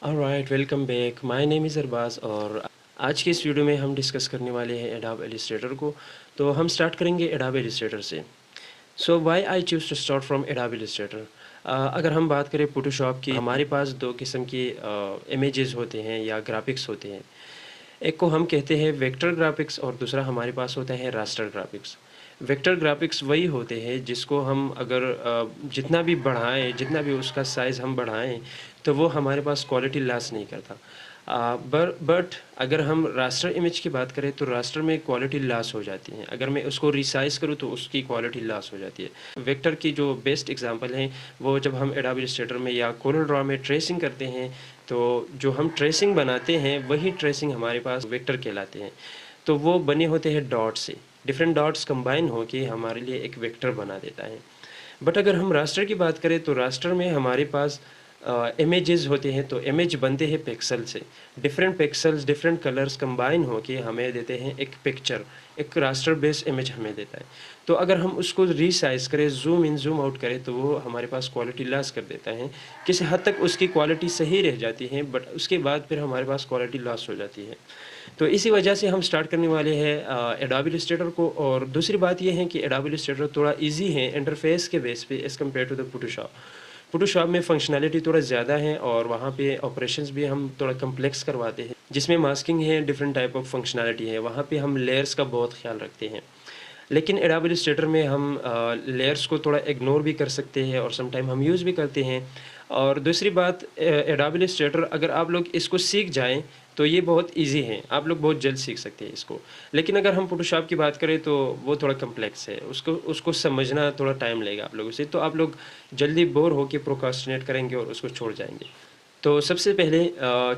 Alright, welcome back. My name is Arbaaz और आज के इस वीडियो में हम डिस्कस करने वाले हैं एडोब इलस्ट्रेटर को। तो हम स्टार्ट करेंगे एडोब इलस्ट्रेटर से। So why I choose to start from Adobe Illustrator. अगर हम बात करें फोटोशॉप की, हमारे पास दो किस्म के इमेजेस होते हैं या ग्राफिक्स होते हैं। एक को हम कहते हैं वेक्टर ग्राफिक्स और दूसरा हमारे पास होता है रास्टर ग्राफिक्स। वेक्टर ग्राफिक्स वही होते हैं जिसको हम अगर जितना भी बढ़ाएं, जितना भी उसका साइज़ हम बढ़ाएं, तो वो हमारे पास क्वालिटी लॉस नहीं करता। बट अगर हम रास्टर इमेज की बात करें तो रास्टर में क्वालिटी लॉस हो जाती है। अगर मैं उसको रिसाइज़ करूँ तो उसकी क्वालिटी लॉस हो जाती है। वेक्टर की जो बेस्ट एग्जांपल है वो जब हम एडोब इलस्ट्रेटर में या कोरल ड्रॉ में ट्रेसिंग करते हैं, तो जो हम ट्रेसिंग बनाते हैं वही ट्रेसिंग हमारे पास वेक्टर कहलाते हैं। तो वो बने होते हैं डॉट से, डिफरेंट डॉट्स कंबाइन होके हमारे लिए एक वेक्टर बना देता है। बट अगर हम रास्टर की बात करें तो रास्टर में हमारे पास इमेजेस होते हैं, तो इमेज बनते हैं पिक्सल से। Different pixels, different colours combine होके हमें देते हैं एक पिक्चर, एक रास्टर बेस्ड इमेज हमें देता है। तो अगर हम उसको रीसाइज करें, जूम इन जूम आउट करें, तो वो हमारे पास क्वालिटी लॉस कर देता है। किसी हद तक उसकी क्वालिटी सही रह जाती है, बट उसके बाद फिर हमारे पास क्वालिटी लॉस हो जाती है। तो इसी वजह से हम स्टार्ट करने वाले हैं एडोब इलस्ट्रेटर को। और दूसरी बात ये है कि एडोब इलस्ट्रेटर थोड़ा इजी है इंटरफेस के बेस पे as compare to the Photoshop. Photoshop में फंक्शनैलिटी थोड़ा ज़्यादा है और वहाँ पे ऑपरेशंस भी हम थोड़ा कम्प्लेक्स करवाते हैं, जिसमें मास्किंग है, डिफरेंट टाइप ऑफ फंक्शनैलिटी है, वहाँ पे हम लेयर्स का बहुत ख्याल रखते हैं। लेकिन एडोब इलस्ट्रेटर में हम लेयर्स को थोड़ा इग्नोर भी कर सकते हैं और सम टाइम हम यूज़ भी करते हैं। और दूसरी बात, एडोब इलस्ट्रेटर अगर आप लोग इसको सीख जाएँ तो ये बहुत ईज़ी है, आप लोग बहुत जल्द सीख सकते हैं इसको। लेकिन अगर हम फोटोशॉप की बात करें तो वो थोड़ा कम्प्लेक्स है, उसको उसको समझना थोड़ा टाइम लेगा आप लोगों से, तो आप लोग जल्दी बोर होके प्रोक्रास्टिनेट करेंगे और उसको छोड़ जाएँगे। तो सबसे पहले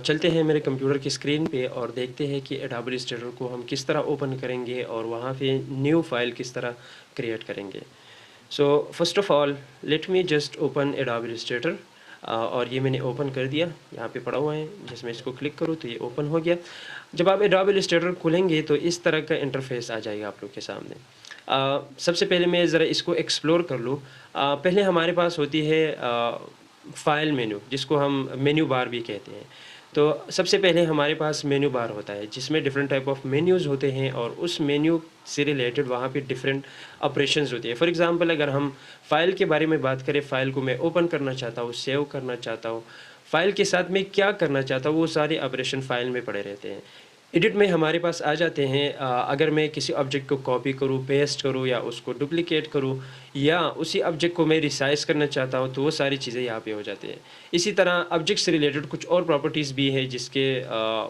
चलते हैं मेरे कंप्यूटर की स्क्रीन पे और देखते हैं कि एडोब इलस्ट्रेटर को हम किस तरह ओपन करेंगे और वहाँ पे न्यू फाइल किस तरह क्रिएट करेंगे। So first of all let me just open adobe Illustrator. और ये मैंने ओपन कर दिया, यहाँ पे पड़ा हुआ है, जिसमें इसको क्लिक करूँ तो ये ओपन हो गया। जब आप एडोब इलस्ट्रेटर खोलेंगे तो इस तरह का इंटरफेस आ जाएगा आप लोग के सामने। सबसे पहले मैं ज़रा इसको एक्सप्लोर कर लूँ। पहले हमारे पास होती है फ़ाइल मेन्यू, जिसको हम मेन्यू बार भी कहते हैं। तो सबसे पहले हमारे पास मेन्यू बार होता है जिसमें डिफरेंट टाइप ऑफ मेन्यूज़ होते हैं और उस मेन्यू से रिलेटेड वहाँ पे डिफरेंट ऑपरेशंस होती है। फॉर एग्जांपल अगर हम फ़ाइल के बारे में बात करें, फ़ाइल को मैं ओपन करना चाहता हूँ, सेव करना चाहता हूँ, फ़ाइल के साथ में क्या करना चाहता हूँ, वो सारे ऑपरेशन फ़ाइल में पड़े रहते हैं। एडिट में हमारे पास आ जाते हैं, अगर मैं किसी ऑब्जेक्ट को कॉपी करूँ, पेस्ट करूँ या उसको डुप्लिकेट करूँ या उसी ऑब्जेक्ट को मैं रिसाइज़ करना चाहता हूँ, तो वो सारी चीज़ें यहाँ पे हो जाती हैं। इसी तरह ऑब्जेक्ट से रिलेटेड कुछ और प्रॉपर्टीज़ भी है जिसके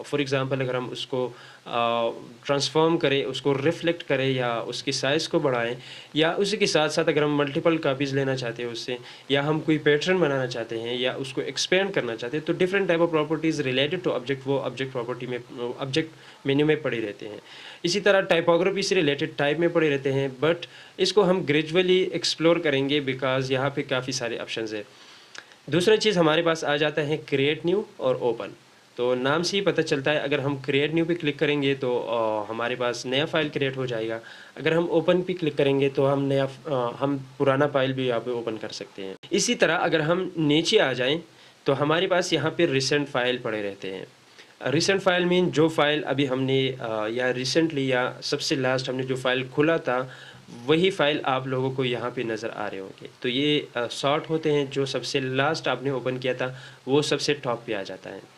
फॉर एग्ज़ाम्पल अगर हम उसको ट्रांसफ़ॉर्म करें, उसको रिफ्लेक्ट करें या उसकी साइज़ को बढ़ाएँ, या उसी के साथ-साथ अगर हम मल्टीपल कॉपीज़ लेना चाहते हैं उससे, या हम कोई पैटर्न बनाना चाहते हैं या उसको एक्सपेंड करना चाहते हैं, तो different type of properties related to object वो ऑब्जेक्ट प्रॉपर्टी में ऑब्जेक्ट मेन्यू में पड़े रहते हैं। इसी तरह टाइपोग्राफी से रिलेटेड टाइप में पड़े रहते हैं, बट इसको हम ग्रेजुअली एक्सप्लोर करेंगे बिकॉज़ यहाँ पे काफ़ी सारे ऑप्शंस हैं। दूसरा चीज़ हमारे पास आ जाता है क्रिएट न्यू और ओपन। तो नाम से ही पता चलता है, अगर हम क्रिएट न्यू पे क्लिक करेंगे तो हमारे पास नया फ़ाइल क्रिएट हो जाएगा। अगर हम ओपन पे क्लिक करेंगे तो हम पुराना फ़ाइल भी यहाँ पे ओपन कर सकते हैं। इसी तरह अगर हम नीचे आ जाएँ तो हमारे पास यहाँ पे रिसेंट फ़ाइल पड़े रहते हैं। रिसेंट फ़ाइल मीन जो फ़ाइल अभी हमने या रिसेंटली या सबसे लास्ट हमने जो फ़ाइल खोला था, वही फ़ाइल आप लोगों को यहाँ पे नज़र आ रहे होंगे। तो ये सॉर्ट होते हैं, जो सबसे लास्ट आपने ओपन किया था वो सबसे टॉप पे आ जाता है।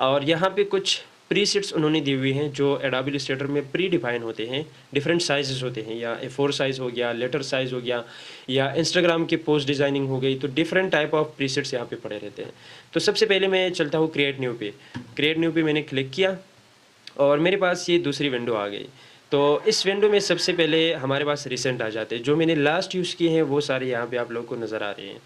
और यहाँ पे कुछ प्रीसेट्स उन्होंने दी हुई हैं जो एडोब इलस्ट्रेटर में प्री डिफाइन होते हैं। डिफरेंट साइज़ेस होते हैं, या A4 साइज़ हो गया, लेटर साइज़ हो गया, या इंस्टाग्राम की पोस्ट डिज़ाइनिंग हो गई, तो डिफरेंट टाइप ऑफ प्रीसेट्स यहाँ पे पड़े रहते हैं। तो सबसे पहले मैं चलता हूँ क्रिएट न्यू पे। क्रिएट न्यू पे मैंने क्लिक किया और मेरे पास ये दूसरी विंडो आ गई। तो इस विंडो में सबसे पहले हमारे पास रिसेंट आ जाते हैं, जो मैंने लास्ट यूज़ किए हैं वो सारे यहाँ पे आप लोगों को नज़र आ रहे हैं।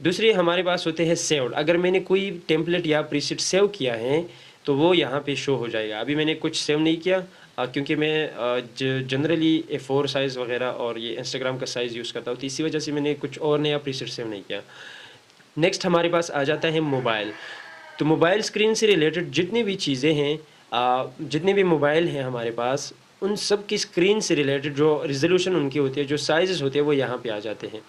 दूसरी हमारे पास होते हैं सेव्ड। अगर मैंने कोई टेम्पलेट या प्रीसेट सेव किया है तो वो यहाँ पे शो हो जाएगा। अभी मैंने कुछ सेव नहीं किया क्योंकि मैं जनरली A4 साइज़ वगैरह और ये इंस्टाग्राम का साइज़ यूज़ करता हूँ, तो इसी वजह से मैंने कुछ और नया प्रीसेट सेव नहीं किया। नेक्स्ट हमारे पास आ जाता है मोबाइल। तो मोबाइल स्क्रीन से रिलेटेड जितनी भी चीज़ें हैं, जितने भी मोबाइल हैं हमारे पास, उन सब की स्क्रीन से रिलेटेड जो रिज़ोल्यूशन उनकी होती है, जो साइज़ेस होते हैं, वो यहाँ पे आ जाते हैं।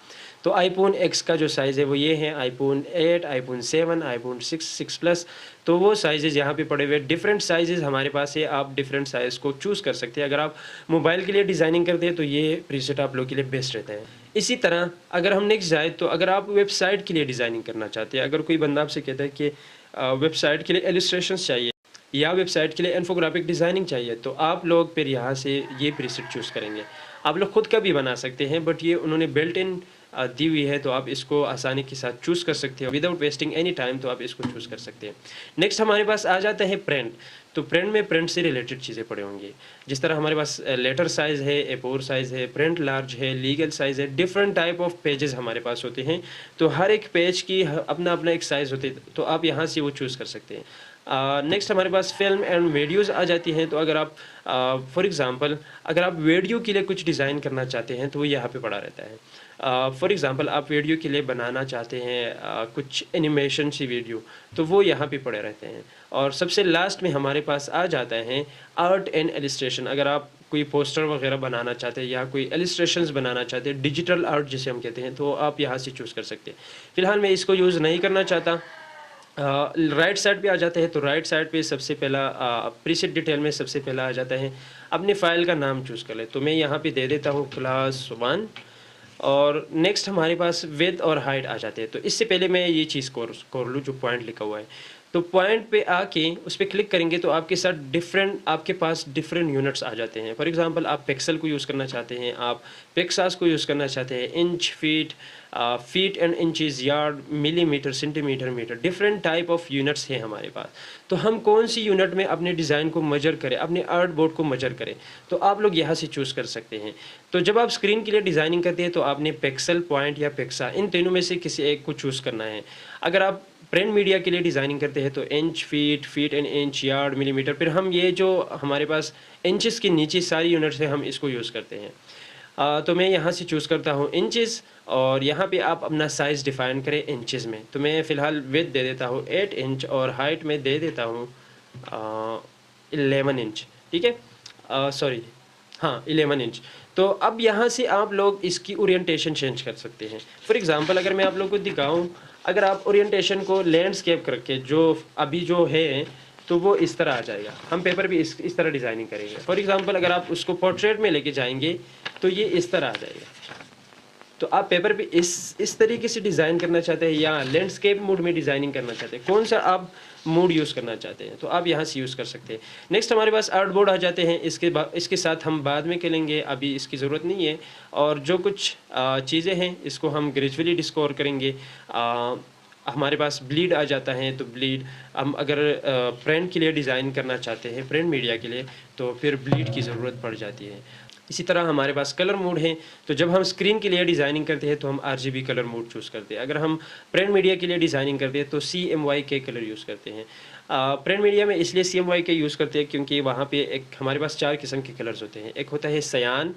तो आईफोन एक्स का जो साइज़ है वो ये है, आईफोन 8, आईफोन 7, आईफोन 6 प्लस, तो वो साइज़ यहाँ पे पड़े हुए डिफरेंट साइज़ हमारे पास है। आप डिफरेंट साइज़ को चूज़ कर सकते हैं। अगर आप मोबाइल के लिए डिज़ाइनिंग करते हैं तो ये प्रीसेट आप लोग के लिए बेस्ट रहता है। इसी तरह अगर हम नेक्स्ट जाए तो अगर आप वेबसाइट के लिए डिज़ाइनिंग करना चाहते हैं, अगर कोई बंदा आपसे कहता है कि वेबसाइट के लिए इलस्ट्रेशंस चाहिए या वेबसाइट के लिए इन्फोग्राफिक डिज़ाइनिंग चाहिए, तो आप लोग फिर यहाँ से ये प्रीसेट चूज़ करेंगे। आप लोग खुद का भी बना सकते हैं, बट ये उन्होंने बिल्ट इन दी हुई है, तो आप इसको आसानी के साथ चूज़ कर सकते हो विदाउट वेस्टिंग एनी टाइम, तो आप इसको चूज़ कर सकते हैं। नेक्स्ट हमारे पास आ जाता है प्रिंट। तो प्रिंट में प्रिंट से रिलेटेड चीज़ें पड़े होंगे, जिस तरह हमारे पास लेटर साइज़ है, A4 साइज़ है, प्रिंट लार्ज है, लीगल साइज़ है, डिफरेंट टाइप ऑफ पेजेस हमारे पास होते हैं। तो हर एक पेज की अपना अपना एक साइज़ होती है, तो आप यहाँ से वो चूज़ कर सकते हैं। नेक्स्ट हमारे पास फिल्म एंड वीडियोज़ आ जाती हैं। तो अगर आप फॉर एग्ज़ाम्पल अगर आप वीडियो के लिए कुछ डिज़ाइन करना चाहते हैं तो वो यहाँ पे पड़ा रहता है। फॉर एग्ज़ाम्पल आप वीडियो के लिए बनाना चाहते हैं कुछ एनिमेशन सी वीडियो, तो वो यहाँ पे पड़े रहते हैं। और सबसे लास्ट में हमारे पास आ जाता है आर्ट एंड इलस्ट्रेशन। अगर आप कोई पोस्टर वगैरह बनाना चाहते हैं या कोई इलस्ट्रेशंस बनाना चाहते हैं, डिजिटल आर्ट जिसे हम कहते हैं, तो आप यहाँ से चूज़ कर सकते हैं। फ़िलहाल मैं इसको यूज़ नहीं करना चाहता। राइट साइड पे आ जाते हैं। तो राइट साइड पे सबसे पहला प्रीसेट डिटेल में सबसे पहला आ जाता है अपने फ़ाइल का नाम चूज़ कर ले। तो मैं यहाँ पे दे देता हूँ क्लास 1। और नेक्स्ट हमारे पास विड्थ और हाइट आ जाते हैं। तो इससे पहले मैं ये चीज़ कर लूँ जो पॉइंट लिखा हुआ है। तो पॉइंट पे आके उस पर क्लिक करेंगे तो आपके पास डिफरेंट यूनिट्स आ जाते हैं। फॉर एग्जांपल आप पिक्सल को यूज़ करना चाहते हैं, आप पिक्सास को यूज़ करना चाहते हैं, inch, feet and inches, yard, millimetre, centimetre, metre, different type of units हैं हमारे पास। तो हम कौन सी यूनिट में अपने डिज़ाइन को मेजर करें, अपने आर्ट बोर्ड को मेजर करें, तो आप लोग यहाँ से चूज़ कर सकते हैं। तो जब आप स्क्रीन के लिए डिज़ाइनिंग करते हैं तो आपने पिक्सल, पॉइंट या पिक्सा, इन तीनों में से किसी एक को चूज़ करना है। अगर आप प्रिंट मीडिया के लिए डिज़ाइनिंग करते हैं तो inch, feet and inch, yard, millimetre, फिर हम ये जो हमारे पास इंचेस के नीचे सारी यूनिट्स हैं हम इसको यूज़ करते हैं। तो मैं यहाँ से चूज़ करता हूँ इंचेस, और यहाँ पे आप अपना साइज़ डिफ़ाइन करें इंचेस में। तो मैं फ़िलहाल विड्थ दे देता हूँ 8 इंच और हाइट में दे देता हूँ 11 इंच। ठीक है, सॉरी, हाँ 11 इंच। तो अब यहाँ से आप लोग इसकी ओरिएंटेशन चेंज कर सकते हैं। फॉर एग्ज़ाम्पल अगर मैं आप लोग को दिखाऊँ, अगर आप ओरिएंटेशन को लैंडस्केप करके जो अभी जो है तो वो इस तरह आ जाएगा। हम पेपर पे इस तरह डिज़ाइनिंग करेंगे। फॉर एग्ज़ाम्पल अगर आप उसको पोर्ट्रेट में लेके जाएंगे तो ये इस तरह आ जाएगा। तो आप पेपर पे इस तरीके से डिज़ाइन करना चाहते हैं या लैंडस्केप मूड में डिज़ाइनिंग करना चाहते हैं, कौन सा आप मूड यूज़ करना चाहते हैं, तो आप यहाँ से यूज़ कर सकते हैं। नेक्स्ट हमारे पास आर्ट बोर्ड आ जाते हैं। इसके साथ हम बाद में खेलेंगे, अभी इसकी ज़रूरत नहीं है। और जो कुछ चीज़ें हैं इसको हम ग्रेजुअली डिस्कवर करेंगे। हमारे पास ब्लीड आ जाता है। तो ब्लीड हम अगर प्रिंट के लिए डिज़ाइन करना चाहते हैं, प्रिंट मीडिया के लिए, तो फिर ब्लीड की ज़रूरत पड़ जाती है। इसी तरह हमारे पास कलर मोड है। तो जब हम स्क्रीन के लिए डिज़ाइनिंग करते हैं तो हम RGB कलर मोड चूज़ करते हैं। अगर हम प्रिंट मीडिया के लिए डिज़ाइनिंग करते हैं तो CMYK कलर यूज़ करते हैं। प्रिंट मीडिया में इसलिए CMYK यूज़ करते हैं क्योंकि वहाँ पे एक हमारे पास 4 किस्म के कलर्स होते हैं। एक होता है सयान,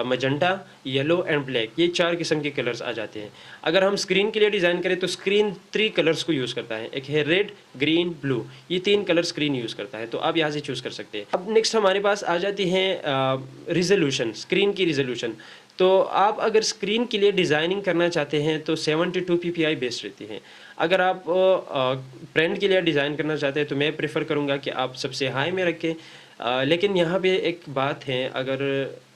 मजंटा, येलो एंड ब्लैक, ये 4 किस्म के कलर्स आ जाते हैं। अगर हम स्क्रीन के लिए डिज़ाइन करें तो स्क्रीन 3 कलर्स को यूज़ करता है। एक है रेड, ग्रीन, ब्लू, ये 3 कलर स्क्रीन यूज़ करता है। तो आप यहाँ से चूज़ कर सकते हैं। अब नेक्स्ट हमारे पास आ जाती है रिजोल्यूशन, स्क्रीन की रिजोल्यूशन। तो आप अगर स्क्रीन के लिए डिज़ाइनिंग करना चाहते हैं तो 72 ppi बेस्ट रहती है। अगर आप प्रिंट के लिए डिज़ाइन करना चाहते हैं तो मैं प्रेफर करूँगा कि आप सबसे हाई में रखें। लेकिन यहाँ पे एक बात है, अगर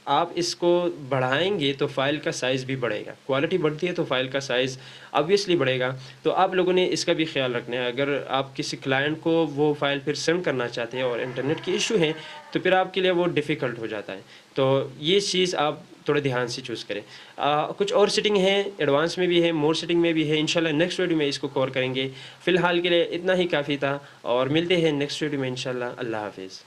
आप इसको बढ़ाएंगे तो फ़ाइल का साइज़ भी बढ़ेगा। क्वालिटी बढ़ती है तो फ़ाइल का साइज़ ऑब्वियसली बढ़ेगा। तो आप लोगों ने इसका भी ख्याल रखना है। अगर आप किसी क्लाइंट को वो फ़ाइल फिर सेंड करना चाहते हैं और इंटरनेट की इशू है तो फिर आपके लिए वो डिफ़िकल्ट हो जाता है। तो ये चीज़ आप थोड़े ध्यान से चूज़ करें। कुछ और सेटिंग है, एडवांस में भी है, मोर सेटिंग में भी है। इंशाल्लाह नेक्स्ट वीडियो में इसको कवर करेंगे। फ़िलहाल के लिए इतना ही काफ़ी था और मिलते हैं नेक्स्ट वीडियो में इंशाल्लाह। अल्लाह हाफिज़।